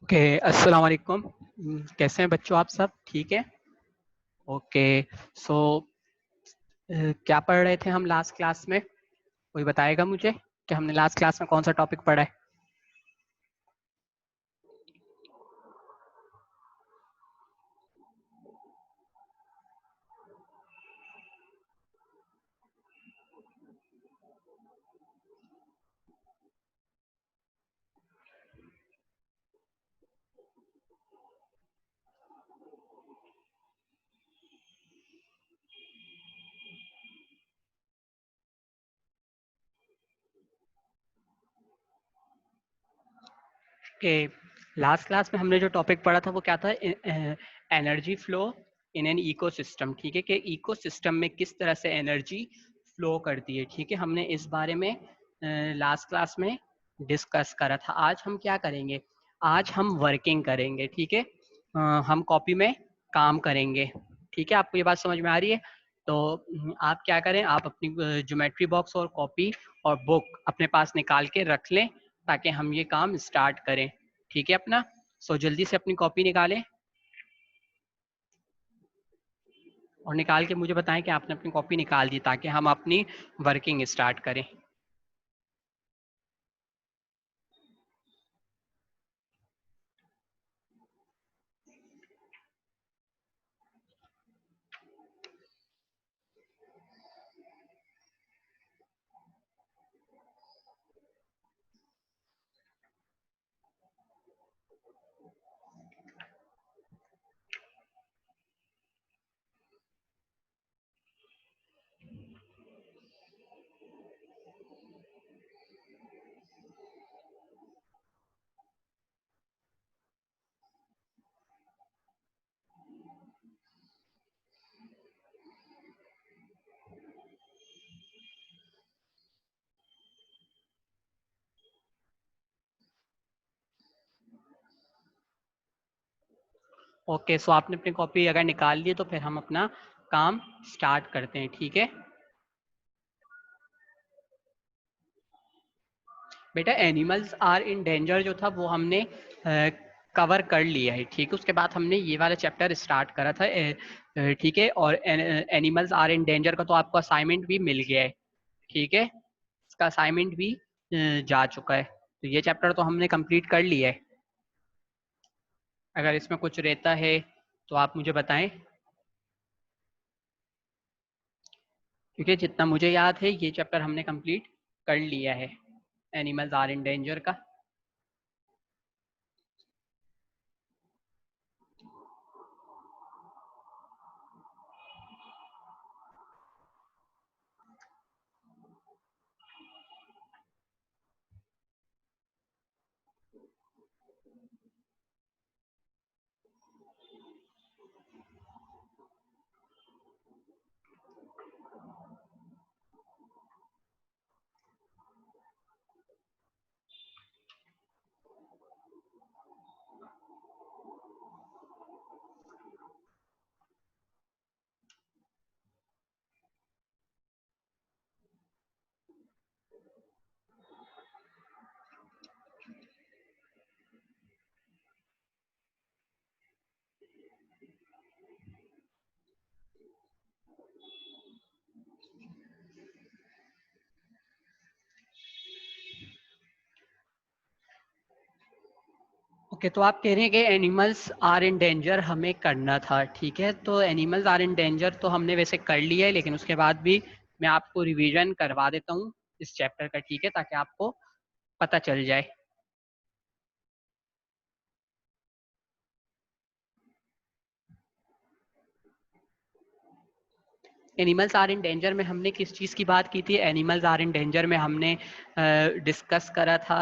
Okay, अस्सलाम वालेकुम। कैसे हैं बच्चों, आप सब ठीक है? ओके। सो क्या पढ़ रहे थे हम लास्ट क्लास में? कोई बताएगा मुझे कि हमने लास्ट क्लास में कौन सा टॉपिक पढ़ा है? कि लास्ट क्लास में हमने जो टॉपिक पढ़ा था वो क्या था? Energy flow in an ecosystem. ठीक है, कि इकोसिस्टम में किस तरह से एनर्जी फ्लो करती है। ठीक है, हमने इस बारे में लास्ट क्लास में डिस्कस करा था। आज हम क्या करेंगे? आज हम वर्किंग करेंगे। ठीक है, हम कॉपी में काम करेंगे। ठीक है, आपको ये बात समझ में आ रही है? तो आप क्या करें, आप अपनी ज्योमेट्री बॉक्स और कॉपी और बुक अपने पास निकाल के रख लें ताकि हम ये काम स्टार्ट करें। ठीक है अपना। सो जल्दी से अपनी कॉपी निकालें और निकाल के मुझे बताएं कि आपने अपनी कॉपी निकाल दी ताकि हम अपनी वर्किंग स्टार्ट करें। ओके, सो आपने अपनी कॉपी अगर निकाल ली तो फिर हम अपना काम स्टार्ट करते हैं। ठीक है बेटा, एनिमल्स आर इन डेंजर जो था वो हमने कवर कर लिया है। ठीक है, उसके बाद हमने ये वाला चैप्टर स्टार्ट करा था। ठीक है, और एनिमल्स आर इन डेंजर का तो आपको असाइनमेंट भी मिल गया है। ठीक है, इसका असाइनमेंट भी जा चुका है। तो ये चैप्टर तो हमने कंप्लीट कर लिया है। अगर इसमें कुछ रहता है तो आप मुझे बताएं, क्योंकि जितना मुझे याद है ये चैप्टर हमने कंप्लीट कर लिया है, एनिमल्स आर इन डेंजर का। ओके, तो आप कह रहे हैं कि एनिमल्स आर इन डेंजर हमें करना था। ठीक है, तो एनिमल्स आर इन डेंजर तो हमने वैसे कर लिया है, लेकिन उसके बाद भी मैं आपको रिवीजन करवा देता हूँ इस चैप्टर का। ठीक है, ताकि आपको पता चल जाए। एनिमल्स आर इन डेंजर में हमने किस चीज़ की बात की थी? एनिमल्स आर इन डेंजर में हमने डिस्कस करा था,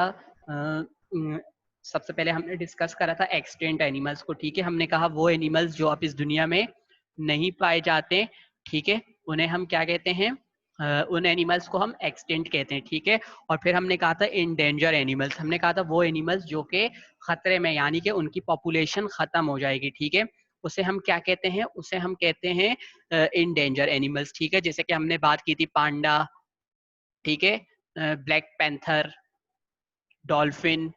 सबसे पहले हमने डिस्कस करा था एक्सटेंट एनिमल्स को। ठीक है, हमने कहा वो एनिमल्स जो अब इस दुनिया में नहीं पाए जाते, ठीक है, उन्हें हम क्या कहते हैं? उन एनिमल्स को हम एक्सटेंट कहते हैं। ठीक है, और फिर हमने कहा था इन डेंजर एनिमल्स, हमने कहा था वो एनिमल्स जो कि खतरे में, यानी कि उनकी पॉपुलेशन खत्म हो जाएगी। ठीक है, उसे हम क्या कहते हैं? उसे हम कहते हैं इन डेंजर एनिमल्स। ठीक है, जैसे कि हमने बात की थी पांडा, ठीक है, ब्लैक पैंथर, डॉल्फिन,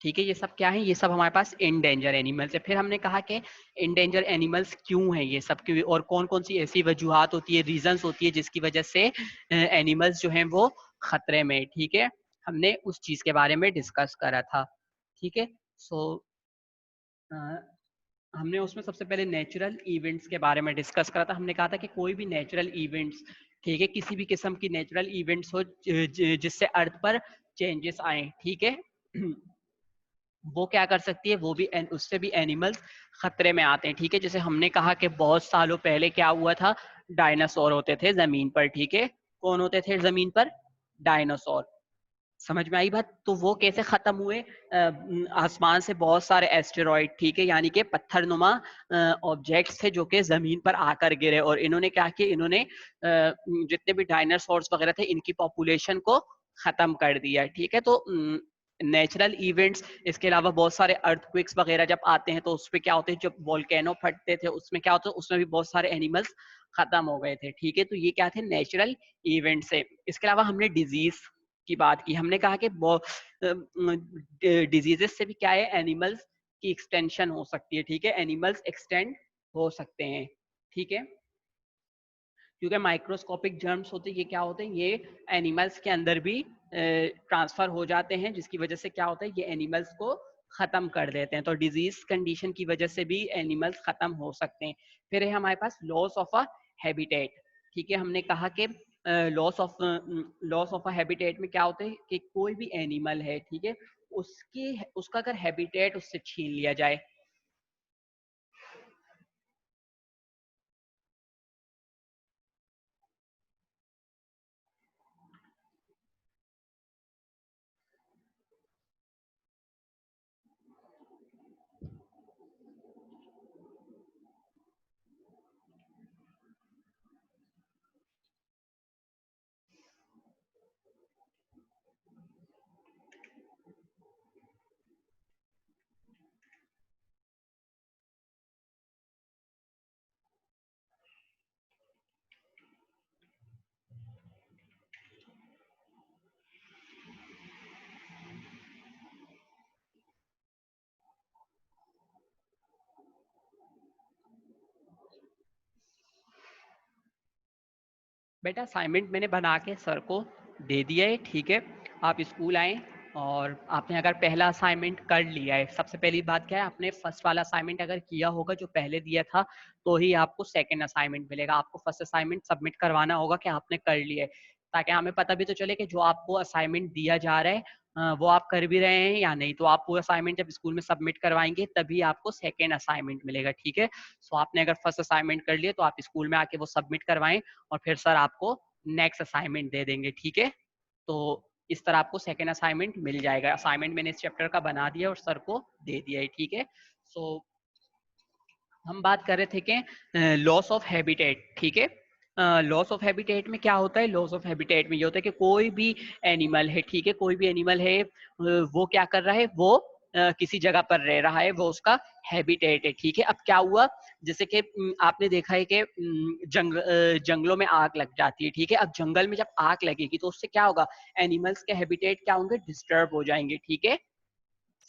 ठीक है। ये सब क्या है, ये सब हमारे पास इंडेंजर एनिमल्स है। फिर हमने कहा कि इंडेंजर एनिमल्स क्यों है ये सब, क्यों और कौन कौन सी ऐसी वजूहात होती है, रीजंस होती है जिसकी वजह से एनिमल्स जो हैं वो खतरे में। ठीक है, हमने उस चीज के बारे में डिस्कस करा था। ठीक है, सो हमने उसमें सबसे पहले नेचुरल इवेंट्स के बारे में डिस्कस करा था। हमने कहा था कि कोई भी नेचुरल इवेंट्स, ठीक है, किसी भी किस्म की नेचुरल इवेंट्स हो जिससे अर्थ पर चेंजेस आए, ठीक है, वो क्या कर सकती है, वो भी उससे भी एनिमल्स खतरे में आते हैं। ठीक है, जैसे हमने कहा कि बहुत सालों पहले क्या हुआ था, डायनासोर होते थे जमीन पर। ठीक है, कौन होते थे जमीन पर, डायनासोर। समझ में आई बात। तो वो कैसे खत्म हुए, आसमान से बहुत सारे एस्टेरॉइड, ठीक है, यानी कि पत्थरनुमा ऑब्जेक्ट्स थे जो कि जमीन पर आकर गिरे, और इन्होंने क्या किया, इन्होंने जितने भी डायनासोर्स वगैरह थे इनकी पॉपुलेशन को खत्म कर दिया। ठीक है, तो नेचुरल इवेंट्स, इसके अलावा बहुत सारे अर्थक्वेक्स वगैरह जब आते हैं तो उसमें क्या होते हैं, जब वोल्केनो फटते थे उसमें क्या होता है, उसमें भी बहुत सारे एनिमल्स खत्म हो गए थे। ठीक है, तो ये क्या थे, नेचुरल इवेंट्स है। इसके अलावा हमने डिजीज की बात की। हमने कहा कि डिजीजेस से भी क्या है, एनिमल्स की एक्सटेंशन हो सकती है। ठीक है, एनिमल्स एक्सटेंड हो सकते हैं। ठीक है, क्योंकि माइक्रोस्कोपिक जर्म्स होते हैं, ये क्या होते हैं, ये एनिमल्स के अंदर भी ट्रांसफर हो जाते हैं, जिसकी वजह से क्या होता है, ये एनिमल्स को खत्म कर देते हैं। तो डिजीज कंडीशन की वजह से भी एनिमल्स खत्म हो सकते हैं। फिर है हमारे पास लॉस ऑफ अ हैबिटेट। ठीक है, हमने कहा कि लॉस ऑफ अ हैबिटेट में क्या होता है कि कोई भी एनिमल है, ठीक है, उसका अगर हैबिटेट उससे छीन लिया जाए, बेटा असाइनमेंट मैंने बना के सर को दे दिया है। ठीक है, आप स्कूल आए और आपने अगर पहला असाइनमेंट कर लिया है, सबसे पहली बात क्या है, आपने फर्स्ट वाला असाइनमेंट अगर किया होगा जो पहले दिया था, तो ही आपको सेकंड असाइनमेंट मिलेगा। आपको फर्स्ट असाइनमेंट सबमिट करवाना होगा कि आपने कर लिया है, ताकि हमें पता भी तो चले कि जो आपको असाइनमेंट दिया जा रहा है वो आप कर भी रहे हैं या नहीं। तो आप वो असाइनमेंट जब स्कूल में सबमिट करवाएंगे तभी आपको सेकेंड असाइनमेंट मिलेगा। ठीक है, सो आपने अगर फर्स्ट असाइनमेंट कर लिया तो आप स्कूल में आके वो सबमिट करवाएं, और फिर सर आपको नेक्स्ट असाइनमेंट दे देंगे। ठीक है, तो इस तरह आपको सेकेंड असाइनमेंट मिल जाएगा। असाइनमेंट मैंने इस चैप्टर का बना दिया और सर को दे दिया है। ठीक है, सो हम बात कर रहे थे कि लॉस ऑफ हैबिटेट। ठीक है, लॉस ऑफ हैबिटेट में क्या होता है, लॉस ऑफ हैबिटेट में ये होता है कि कोई भी एनिमल है, ठीक है, कोई भी एनिमल है, वो क्या कर रहा है, वो किसी जगह पर रह रहा है, वो उसका हैबिटेट है। ठीक है, अब क्या हुआ, जैसे कि आपने देखा है कि जंगलों में आग लग जाती है। ठीक है, अब जंगल में जब आग लगेगी तो उससे क्या होगा, एनिमल्स के हैबिटेट क्या होंगे, डिस्टर्ब हो जाएंगे। ठीक है,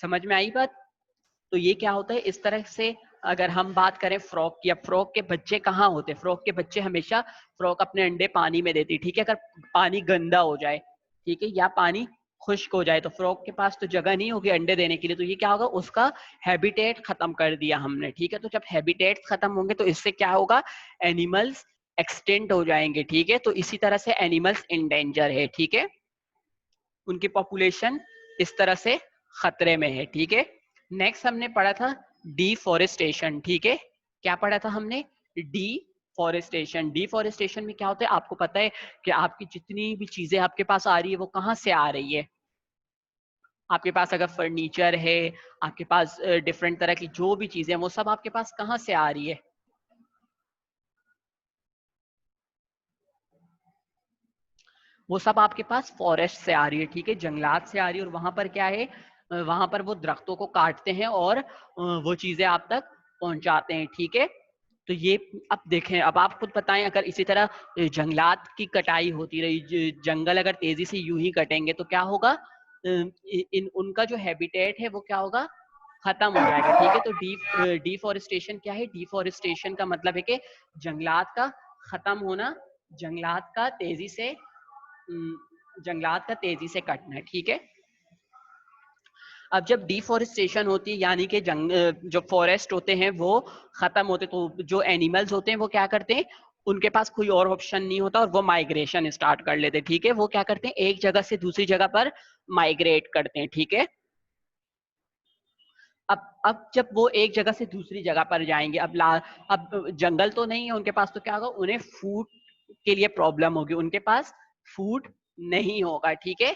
समझ में आई बात। तो ये क्या होता है, इस तरह से अगर हम बात करें फ्रॉग की, अब फ्रॉग के बच्चे कहाँ होते हैं, फ्रॉग के बच्चे हमेशा, फ्रॉग अपने अंडे पानी में देती है। ठीक है, अगर पानी गंदा हो जाए, ठीक है, या पानी खुश्क हो जाए, तो फ्रॉग के पास तो जगह नहीं होगी अंडे देने के लिए, तो ये क्या होगा, उसका हैबिटेट खत्म कर दिया हमने। ठीक है, तो जब हैबिटेट खत्म होंगे तो इससे क्या होगा, एनिमल्स एक्सटेंट हो जाएंगे। ठीक है, तो इसी तरह से एनिमल्स इन डेंजर है। ठीक है, उनकी पॉपुलेशन इस तरह से खतरे में है। ठीक है, नेक्स्ट हमने पढ़ा था डिफॉरेस्टेशन। ठीक है, क्या पढ़ा था हमने, डिफॉरेस्टेशन। डिफॉरेस्टेशन में क्या होता है, आपको पता है कि आपकी जितनी भी चीजें आपके पास आ रही है वो कहाँ से आ रही है, आपके पास अगर फर्नीचर है, आपके पास डिफरेंट तरह की जो भी चीजें हैं वो सब आपके पास कहाँ से आ रही है, वो सब आपके पास फॉरेस्ट से आ रही है। ठीक है, जंगलात से आ रही है, और वहां पर क्या है, वहां पर वो दरख्तों को काटते हैं और वो चीजें आप तक पहुंचाते हैं। ठीक है, तो ये अब देखें, अब आप खुद बताएं, अगर इसी तरह जंगलात की कटाई होती रही, जंगल अगर तेजी से यूं ही कटेंगे तो क्या होगा, इन उनका जो हैबिटेट है वो क्या होगा, खत्म हो जाएगा, ठीक है। तो डिफॉरेस्टेशन क्या है, डिफॉरेस्टेशन का मतलब है कि जंगलात का खत्म होना, जंगलात का तेजी से जंगलात का तेजी से कटना, ठीक है। अब जब डिफॉरेस्टेशन होती है यानी कि जो फॉरेस्ट होते हैं वो खत्म होते, तो जो एनिमल्स होते हैं वो क्या करते हैं, उनके पास कोई और ऑप्शन नहीं होता और वो माइग्रेशन स्टार्ट कर लेते हैं, ठीक है। वो क्या करते हैं, एक जगह से दूसरी जगह पर माइग्रेट करते हैं, ठीक है। अब जब वो एक जगह से दूसरी जगह पर जाएंगे, अब जंगल तो नहीं है उनके पास, तो क्या होगा, उन्हें फूड के लिए प्रॉब्लम होगी, उनके पास फूड नहीं होगा, ठीक है।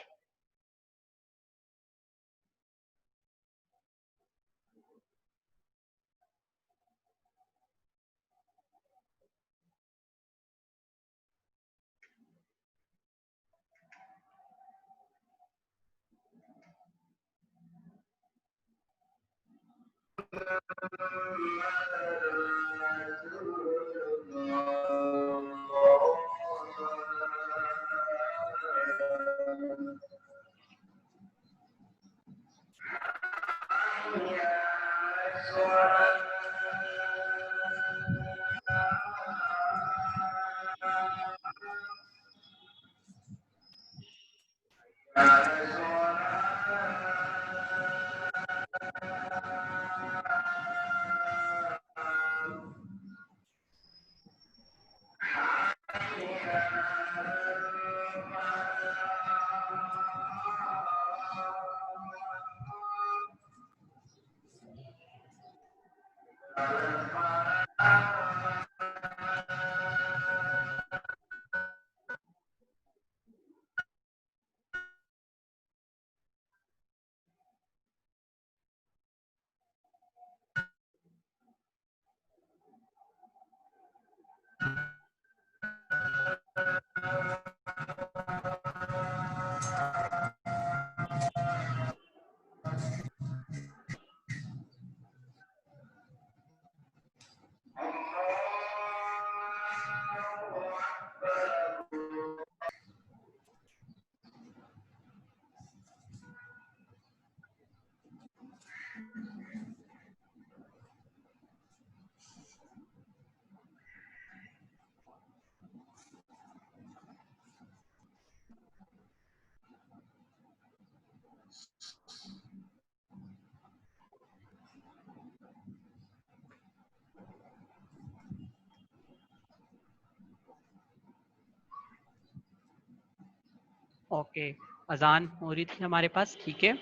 ओके, अजान हो रही थी हमारे पास, ठीक है।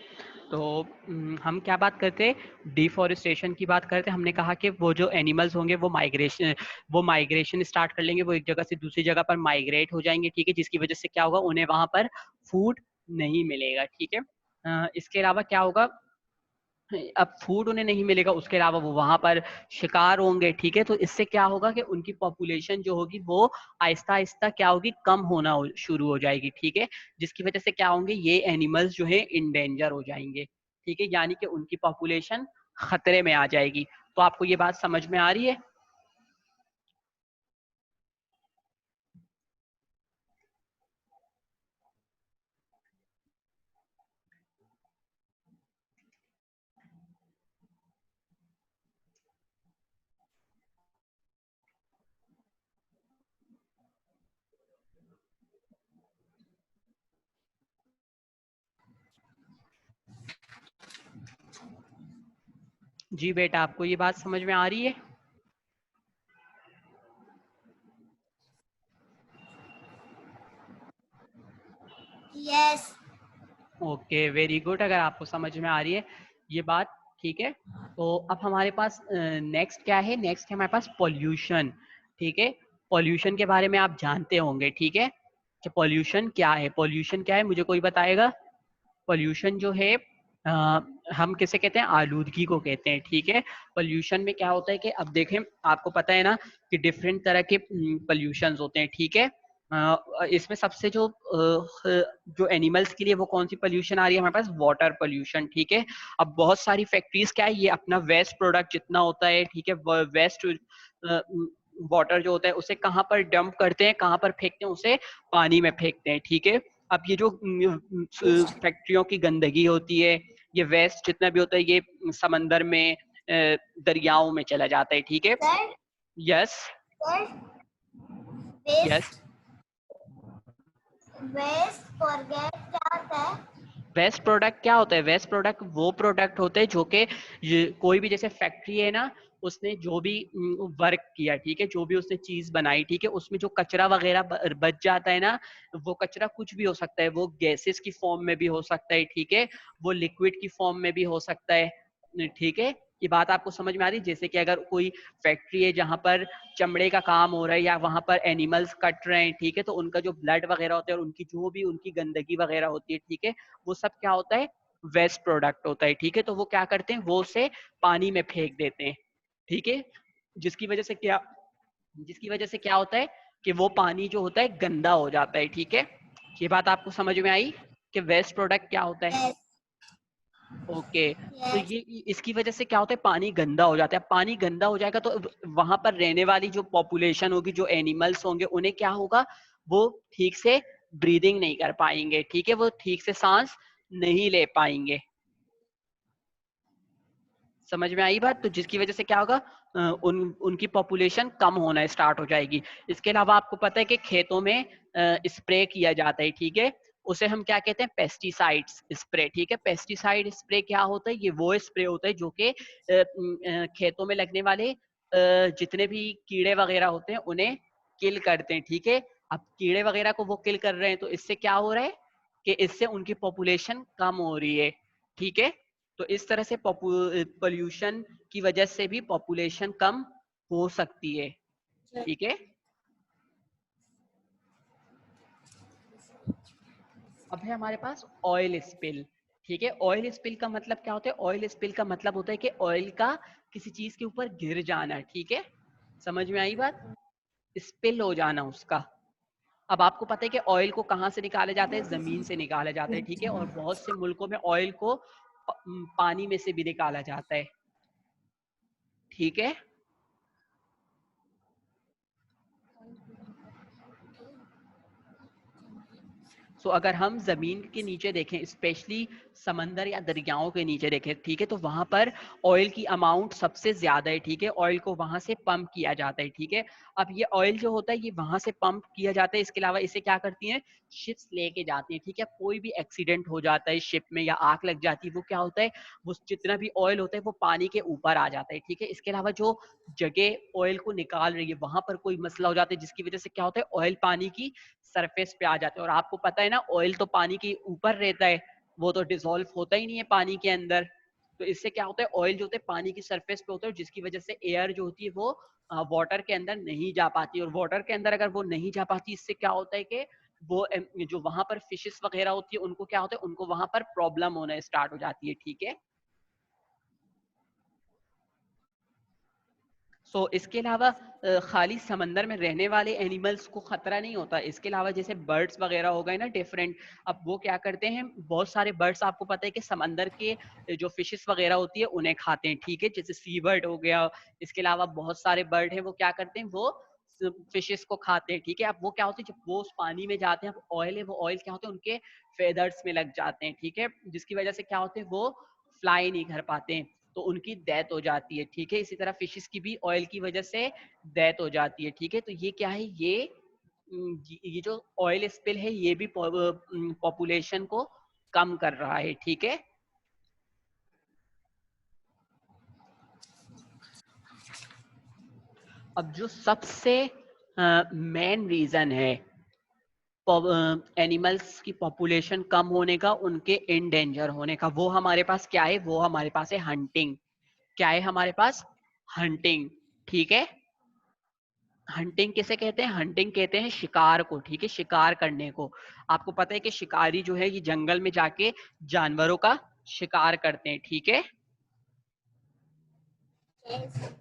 तो हम क्या बात करते हैं, डिफॉरेस्टेशन की बात करते हैं। हमने कहा कि वो जो एनिमल्स होंगे वो माइग्रेशन स्टार्ट कर लेंगे, वो एक जगह से दूसरी जगह पर माइग्रेट हो जाएंगे, ठीक है, जिसकी वजह से क्या होगा, उन्हें वहां पर फूड नहीं मिलेगा, ठीक है। इसके अलावा क्या होगा, अब फूड उन्हें नहीं मिलेगा, उसके अलावा वो वहां पर शिकार होंगे, ठीक है। तो इससे क्या होगा कि उनकी पॉपुलेशन जो होगी वो आहिस्ता आहिस्ता क्या होगी, कम होना शुरू हो जाएगी, ठीक है। जिसकी वजह से क्या होंगे, ये एनिमल्स जो है इंडेंजर हो जाएंगे, ठीक है, यानी कि उनकी पॉपुलेशन खतरे में आ जाएगी। तो आपको ये बात समझ में आ रही है? जी बेटा, आपको ये बात समझ में आ रही है? यस। ओके, वेरी गुड, अगर आपको समझ में आ रही है ये बात, ठीक है। तो अब हमारे पास नेक्स्ट क्या है, नेक्स्ट है हमारे पास पॉल्यूशन, ठीक है। पॉल्यूशन के बारे में आप जानते होंगे, ठीक है, कि पॉल्यूशन क्या है, पॉल्यूशन क्या है, मुझे कोई बताएगा? पॉल्यूशन जो है हम किसे कहते हैं, आलूदगी को कहते हैं, ठीक है। पॉल्यूशन में क्या होता है कि अब देखें, आपको पता है ना कि डिफरेंट तरह के पॉल्यूशन होते हैं, ठीक है। इसमें सबसे जो एनिमल्स के लिए वो कौन सी पॉल्यूशन आ रही है हमारे पास, वाटर पॉल्यूशन, ठीक है। अब बहुत सारी फैक्ट्रीज क्या है, ये अपना वेस्ट प्रोडक्ट जितना होता है, ठीक है, वेस्ट वाटर जो होता है उसे कहाँ पर डंप करते हैं, कहाँ पर फेंकते हैं, उसे पानी में फेंकते हैं, ठीक है। अब ये जो फैक्ट्रियों की गंदगी होती है, ये वेस्ट जितना भी होता है, ये समंदर में, दरियाओं में चला जाता है, ठीक है। Sir yes sir yes. Waste waste forget क्या होता है? वेस्ट प्रोडक्ट क्या होता है? वेस्ट प्रोडक्ट वो प्रोडक्ट होते हैं जो कि कोई भी, जैसे फैक्ट्री है ना, उसने जो भी वर्क किया, ठीक है, जो भी उसने चीज बनाई, ठीक है, उसमें जो कचरा वगैरह बच जाता है ना, वो कचरा कुछ भी हो सकता है, वो गैसेस की फॉर्म में भी हो सकता है, ठीक है, वो लिक्विड की फॉर्म में भी हो सकता है, ठीक है। ये बात आपको समझ में आ रही है? जैसे कि अगर कोई फैक्ट्री है जहां पर चमड़े का काम हो रहा है या वहां पर एनिमल्स कट रहे हैं, ठीक है, तो उनका जो ब्लड वगैरह होता है और उनकी जो भी उनकी गंदगी वगैरह होती है, ठीक है, वो सब क्या होता है? वेस्ट प्रोडक्ट होता है, ठीक है। तो वो क्या करते हैं? वो उसे पानी में फेंक देते हैं, ठीक है, जिसकी वजह से क्या होता है कि वो पानी जो होता है गंदा हो जाता है, ठीक है। ये बात आपको समझ में आई कि वेस्ट प्रोडक्ट क्या होता है? Yes okay. तो यस ये इसकी वजह से क्या होता है? पानी गंदा हो जाता है। पानी गंदा हो जाएगा तो वहां पर रहने वाली जो पॉपुलेशन होगी, जो एनिमल्स होंगे, उन्हें क्या होगा? वो ठीक से ब्रीदिंग नहीं कर पाएंगे, ठीक है, वो ठीक से सांस नहीं ले पाएंगे। समझ में आई बात? तो जिसकी वजह से क्या होगा? उनकी पॉपुलेशन कम होना स्टार्ट हो जाएगी। इसके अलावा आपको पता है कि खेतों में स्प्रे किया जाता है, ठीक है, उसे हम क्या कहते हैं? पेस्टिसाइड्स स्प्रे, ठीक है। पेस्टिसाइड स्प्रे क्या होता है? ये वो स्प्रे होता है जो कि खेतों में लगने वाले जितने भी कीड़े वगैरह होते हैं उन्हें किल करते हैं, ठीक है। अब कीड़े वगैरह को वो किल कर रहे हैं तो इससे क्या हो रहा है कि इससे उनकी पॉपुलेशन कम हो रही है, ठीक है। तो इस तरह से पोल्यूशन की वजह से भी पॉपुलेशन कम हो सकती है, ठीक है। अब है हमारे पास ऑयल स्पिल, ठीक है। ऑयल स्पिल का मतलब क्या होता है? ऑयल स्पिल का मतलब होता है कि ऑयल का किसी चीज के ऊपर गिर जाना, ठीक है। समझ में आई बात? स्पिल हो जाना उसका। अब आपको पता है कि ऑयल को कहाँ से निकाले जाते हैं? जमीन से निकाले जाते हैं, ठीक है, और बहुत से मुल्कों में ऑयल को पानी में से भी निकाला जाता है, ठीक है। अगर हम जमीन के नीचे देखें, स्पेशली समंदर या दरियाओं के नीचे देखें, ठीक है, तो वहां पर ऑयल की अमाउंट सबसे ज्यादा है, ठीक है। ऑयल को वहां से पंप किया जाता है, ठीक है। अब ये ऑयल जो होता है ये वहां से पंप किया जाता है। इसके अलावा इसे क्या करती हैं? शिप्स लेके जाती हैं, ठीक है। कोई भी एक्सीडेंट हो जाता है शिप में या आग लग जाती है, वो क्या होता है? वो जितना भी ऑयल होता है वो पानी के ऊपर आ जाता है, ठीक है। इसके अलावा जो जगह ऑयल को निकाल रही है वहां पर कोई मसला हो जाता है, जिसकी वजह से क्या होता है? ऑयल पानी की सरफेस पे आ जाते हैं। और आपको पता है ना, ऑयल तो पानी के ऊपर रहता है, वो तो डिसॉल्व होता ही नहीं है पानी के अंदर। तो इससे क्या होता है? ऑयल जो होता है पानी की सरफेस पे होता है, जिसकी वजह से एयर जो होती है वो वाटर के अंदर नहीं जा पाती। और वाटर के अंदर अगर वो नहीं जा पाती, इससे क्या होता है कि वो जो वहां पर फिशेस वगैरह होती है उनको क्या होता है? उनको वहां पर प्रॉब्लम होना स्टार्ट हो जाती है, ठीक है। इसके अलावा खाली समंदर में रहने वाले एनिमल्स को खतरा नहीं होता। इसके अलावा जैसे बर्ड्स वगैरह हो गए ना डिफरेंट, अब वो क्या करते हैं? बहुत सारे बर्ड्स आपको पता है कि समंदर के जो फिशेस वगैरह होती है उन्हें खाते हैं, ठीक है, जैसे सी बर्ड हो गया। इसके अलावा बहुत सारे बर्ड हैं वो क्या करते हैं? वो फिशेस को खाते हैं, ठीक है। अब वो क्या होते हैं? जब वो उस पानी में जाते हैं, ऑयल है, वो ऑयल क्या होते हैं? उनके फेदर्स में लग जाते हैं, ठीक है, जिसकी वजह से क्या होते हैं? वो फ्लाई नहीं कर पाते हैं, तो उनकी डेथ हो जाती है, ठीक है। इसी तरह फिशेस की भी ऑयल की वजह से डेथ हो जाती है, ठीक है। तो ये क्या है? ये जो ऑयल स्पिल है ये भी पॉपुलेशन को कम कर रहा है, ठीक है। अब जो सबसे मेन रीजन है एनिमल्स की पॉपुलेशन कम होने का, उनके इन डेंजर होने का, वो हमारे पास क्या है? वो हमारे पास है हंटिंग। क्या है हमारे पास? हंटिंग, ठीक है। हंटिंग किसे कहते हैं? हंटिंग कहते हैं शिकार को, ठीक है, शिकार करने को। आपको पता है कि शिकारी जो है ये जंगल में जाके जानवरों का शिकार करते हैं, ठीक है। यस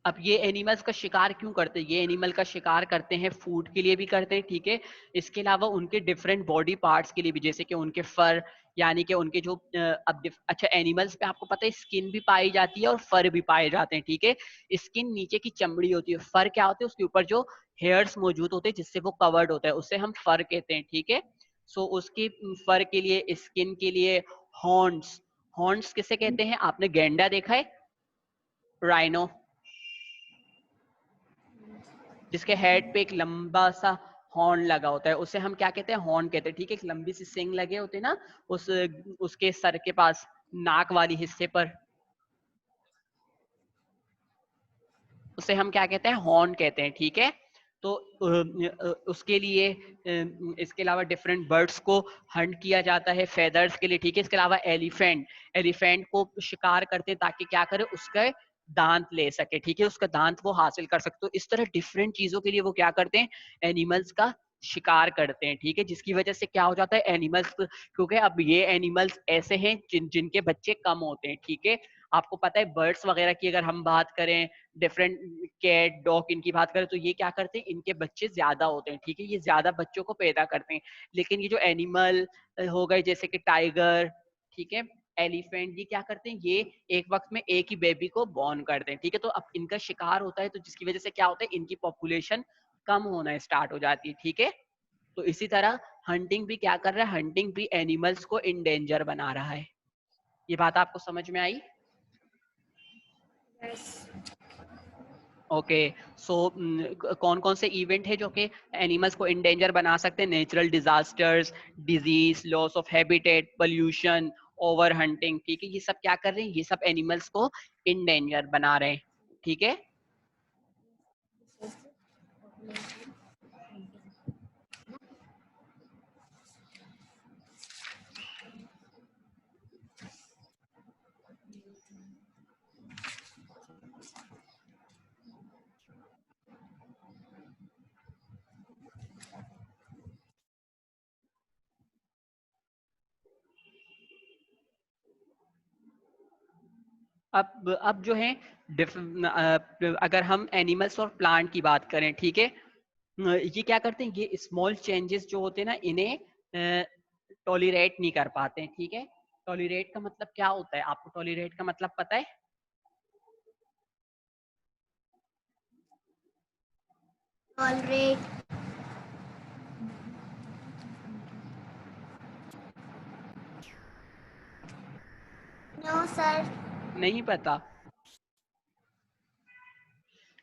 अब ये एनिमल्स का शिकार क्यों करते हैं? ये एनिमल का शिकार करते हैं फूड के लिए भी करते हैं, ठीक है। इसके अलावा उनके डिफरेंट बॉडी पार्ट्स के लिए भी, जैसे कि उनके फर, यानी कि उनके जो अच्छा, एनिमल्स पे आपको पता है स्किन भी पाई जाती है और फर भी पाए जाते हैं, ठीक है। स्किन नीचे की चमड़ी होती है, फर क्या होते हैं? उसके ऊपर जो हेयर्स मौजूद होते हैं जिससे वो कवर्ड होता है, उससे हम फर कहते हैं, ठीक है। सो उसके फर के लिए, स्किन के लिए हॉर्न्स, हॉर्न्स किसे कहते हैं? आपने गैंडा देखा है, राइनो, जिसके हेड पे एक लंबा सा हॉर्न लगा होता है, उसे हम क्या कहते हैं? हॉर्न कहते हैं, ठीक है। एक लंबी सी सिंग लगे होते हैं ना उस उसके सर के पास, नाक वाली हिस्से पर, उसे हम क्या कहते हैं? हॉर्न कहते हैं, ठीक है। तो उसके लिए इसके अलावा डिफरेंट बर्ड्स को हंट किया जाता है फेदर्स के लिए, ठीक है। इसके अलावा एलिफेंट, एलिफेंट को शिकार करते हैं ताकि क्या करे? उसका दांत ले सके, ठीक है, उसका दांत वो हासिल कर सकते। तो इस तरह डिफरेंट चीजों के लिए वो क्या करते हैं? एनिमल्स का शिकार करते हैं, ठीक है। जिसकी वजह से क्या हो जाता है? एनिमल्स, क्योंकि अब ये एनिमल्स ऐसे हैं जिनके बच्चे कम होते हैं, ठीक है। आपको पता है बर्ड्स वगैरह की अगर हम बात करें, डिफरेंट कैट, डॉग, इनकी बात करें, तो ये क्या करते हैं? इनके बच्चे ज्यादा होते हैं, ठीक है, ये ज्यादा बच्चों को पैदा करते हैं। लेकिन ये जो एनिमल हो गए जैसे कि टाइगर, ठीक है, एलिफेंट, ये क्या करते हैं? ये एक वक्त में एक ही बेबी को बॉर्न करते हैं, ठीक है। तो अब इनका शिकार होता है, तो जिसकी वजह से क्या होता है? इनकी पॉपुलेशन कम होना स्टार्ट हो जाती है, ठीक है। तो इसी तरह हंटिंग भी क्या कर रहा है? हंटिंग भी एनिमल्स को इन डेंजर बना रहा है। ये बात आपको समझ में आई? Yes. ओके। सो कौन कौन से इवेंट है जो कि एनिमल्स को इंडेंजर बना सकते हैं? Natural disasters, disease, loss of habitat, pollution, over hunting, ठीक है। ये सब क्या कर रहे हैं? ये सब एनिमल्स को इंडेंजर बना रहे हैं, ठीक है। अब जो है अगर हम एनिमल्स और प्लांट की बात करें, ठीक है, ये क्या करते हैं? ये स्मॉल चेंजेस जो होते हैं ना, इन्हें टॉलरेट नहीं कर पाते हैं, ठीक है। टॉलरेट का मतलब क्या होता है? आपको टॉलरेट का मतलब पता है? Tolerate. No, sir. नहीं पता?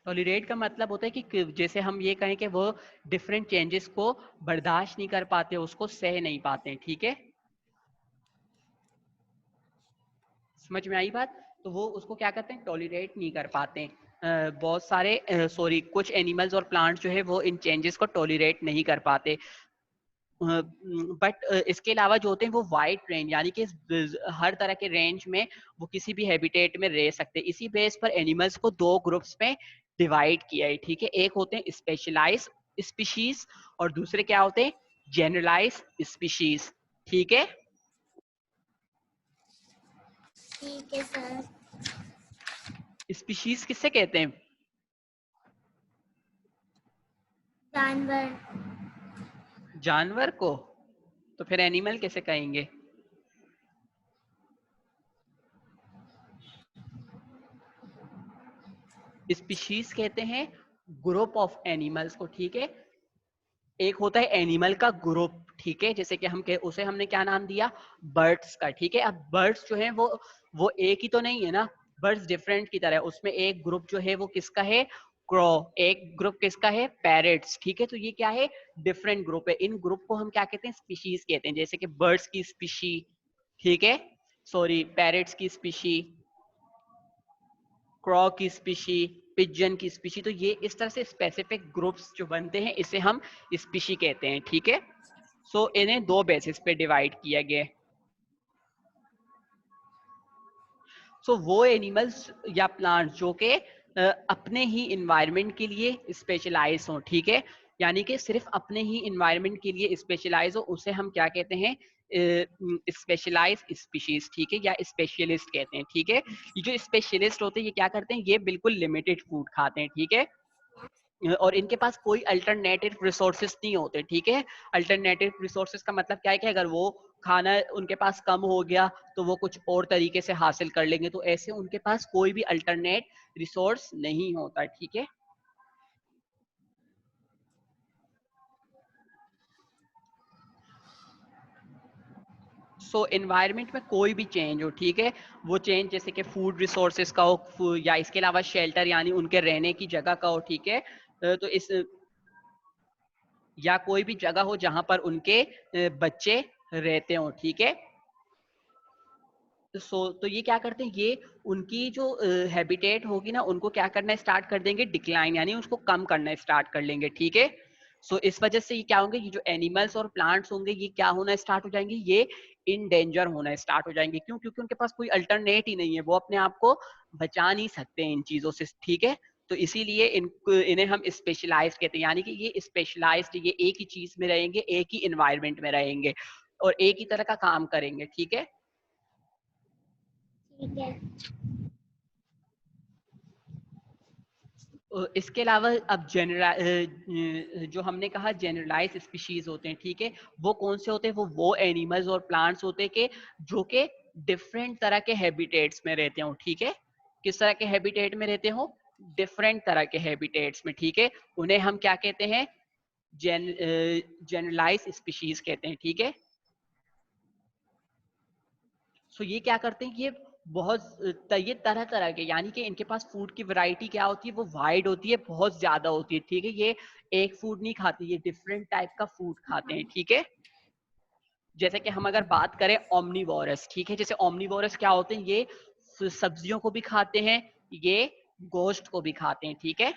टॉलरेट का मतलब होता है कि जैसे हम ये कहें कि वो डिफरेंट चेंजेस को बर्दाश्त नहीं कर पाते, उसको सह नहीं पाते, ठीक है। समझ में आई बात? तो वो उसको क्या करते हैं? टॉलरेट नहीं कर पाते। बहुत सारे सॉरी, कुछ एनिमल्स और प्लांट्स जो है वो इन चेंजेस को टॉलरेट नहीं कर पाते। बट इसके अलावा जो होते हैं वो वाइड रेंज, यानी कि हर तरह के रेंज में वो किसी भी हैबिटेट में रह सकते हैं। इसी बेस पर एनिमल्स को दो ग्रुप्स में डिवाइड किया है, ठीक है। एक होते हैं स्पेशलाइज स्पीशीज और दूसरे क्या होते हैं? जनरलाइज स्पीशीज, ठीक है। ठीक है सर। स्पीशीज किससे कहते हैं? जानवर। जानवर को? तो फिर एनिमल कैसे कहेंगे? स्पीशीज कहते हैं ग्रुप ऑफ एनिमल्स को, ठीक है। एक होता है एनिमल का ग्रुप, ठीक है, जैसे कि हम उसे हमने क्या नाम दिया? बर्ड्स का, ठीक है। अब बर्ड्स जो है वो एक ही तो नहीं है ना, बर्ड्स डिफरेंट की तरह है। उसमें एक ग्रुप जो है वो किसका है? क्रो। एक ग्रुप किसका है? पैरेट्स, ठीक है। तो ये क्या है? डिफरेंट ग्रुप है। इन ग्रुप को हम क्या कहते हैं? स्पीशीज कहते हैं। जैसे कि बर्ड्स की स्पीशी, ठीक है, सॉरी, पैरेट्स की स्पीशी, क्रॉ की स्पीशी, पिजन की स्पीशी। तो ये इस तरह से स्पेसिफिक ग्रुप्स जो बनते हैं इसे हम स्पीशी कहते हैं, ठीक है। सो इन्हें दो बेसिस पे डिवाइड किया गया है। सो वो एनिमल्स या प्लांट्स जो कि अपने ही इन्वायरमेंट के लिए स्पेशलाइज हो, ठीक है, यानी कि सिर्फ अपने ही इन्वायरमेंट के लिए स्पेशलाइज हो, उसे हम क्या कहते हैं? स्पेशलाइज स्पीशीज, ठीक है, या स्पेशलिस्ट कहते हैं, ठीक है। ये जो स्पेशलिस्ट होते हैं ये क्या करते हैं? ये बिल्कुल लिमिटेड फूड खाते हैं, ठीक है, और इनके पास कोई अल्टरनेटिव रिसोर्सेज नहीं होते, ठीक है। अल्टरनेटिव रिसोर्सेज का मतलब क्या है? कि अगर वो खाना उनके पास कम हो गया तो वो कुछ और तरीके से हासिल कर लेंगे, तो ऐसे उनके पास कोई भी अल्टरनेट रिसोर्स नहीं होता, ठीक है। सो एनवायरनमेंट में कोई भी चेंज हो, ठीक है, वो चेंज जैसे कि फूड रिसोर्सेज का हो या इसके अलावा शेल्टर यानी उनके रहने की जगह का हो, ठीक है, तो इस या कोई भी जगह हो जहां पर उनके बच्चे रहते हो, ठीक है। तो ये क्या करते हैं, ये उनकी जो हैबिटेट होगी ना, उनको क्या करना स्टार्ट कर देंगे, डिक्लाइन यानी उसको कम करना स्टार्ट कर लेंगे, ठीक है। इस वजह से ये क्या होंगे, ये जो एनिमल्स और प्लांट्स होंगे ये क्या होना स्टार्ट हो जाएंगे, ये इन डेंजर होना स्टार्ट हो जाएंगे। क्यों? क्योंकि उनके पास कोई अल्टरनेट ही नहीं है, वो अपने आप को बचा नहीं सकते इन चीजों से, ठीक है। तो इसीलिए इन्हें हम स्पेशलाइज्ड कहते हैं, यानी कि ये स्पेशलाइज्ड, ये एक ही चीज में रहेंगे, एक ही इन्वायरमेंट में रहेंगे और एक ही तरह का काम करेंगे, ठीक है। ठीक है। इसके अलावा अब जो हमने कहा जनरलाइज स्पीशीज होते हैं, ठीक है, वो कौन से होते हैं, वो एनिमल्स और प्लांट्स होते हैं के जो के डिफरेंट तरह के हैबिटेट्स में रहते हो, ठीक है। किस तरह के हैबिटेट में रहते हो, डिफरेंट तरह के हैबिटेट्स में, ठीक है। उन्हें हम क्या कहते हैं, जनरलाइज स्पीशीज कहते हैं, ठीक है। ये क्या करते हैं, ये बहुत ये तरह तरह के, यानी कि इनके पास फूड की वैरायटी क्या होती है, वो वाइड होती है, बहुत ज्यादा होती है, ठीक है। ये एक फूड नहीं खाते, ये डिफरेंट टाइप का फूड खाते हैं, ठीक है। जैसे कि हम अगर बात करें ओमनीवोरस, ठीक है, जैसे ओमनीवोरस क्या होते हैं, ये सब्जियों को भी खाते हैं, ये गोश्त को भी खाते हैं, ठीक है।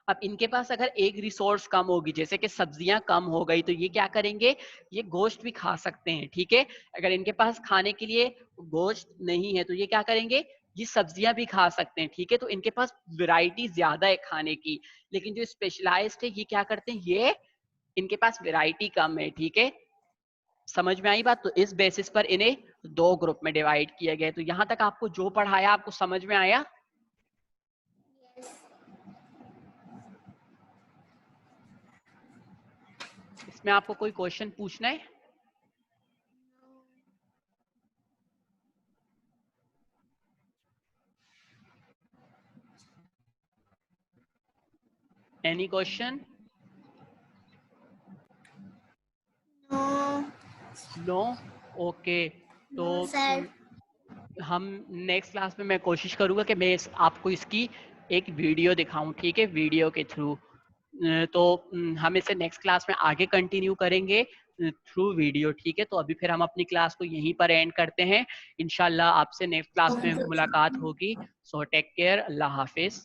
अब इनके पास अगर एक रिसोर्स कम होगी, जैसे कि सब्जियां कम हो गई, तो ये क्या करेंगे, ये गोश्त भी खा सकते हैं, ठीक है। अगर इनके पास खाने के लिए गोश्त नहीं है तो ये क्या करेंगे, ये सब्जियां भी खा सकते हैं, ठीक है। तो इनके पास वैरायटी ज्यादा है खाने की। लेकिन जो स्पेशलाइज्ड है ये क्या करते हैं, ये इनके पास वैरायटी कम है, ठीक है। समझ में आई बात? तो इस बेसिस पर इन्हें दो ग्रुप में डिवाइड किया गया है। तो यहां तक आपको जो पढ़ाया आपको समझ में आया? इसमें आपको कोई क्वेश्चन पूछना है? Any question? No. No? Okay. तो नो सर। हम नेक्स्ट क्लास में मैं कोशिश करूंगा कि मैं आपको इसकी एक वीडियो दिखाऊं, ठीक है, वीडियो के थ्रू। तो हम इसे नेक्स्ट क्लास में आगे कंटिन्यू करेंगे थ्रू वीडियो, ठीक है। तो अभी फिर हम अपनी क्लास को यहीं पर एंड करते हैं। इंशाल्लाह आपसे नेक्स्ट क्लास में मुलाकात होगी। सो टेक केयर, अल्लाह हाफिज।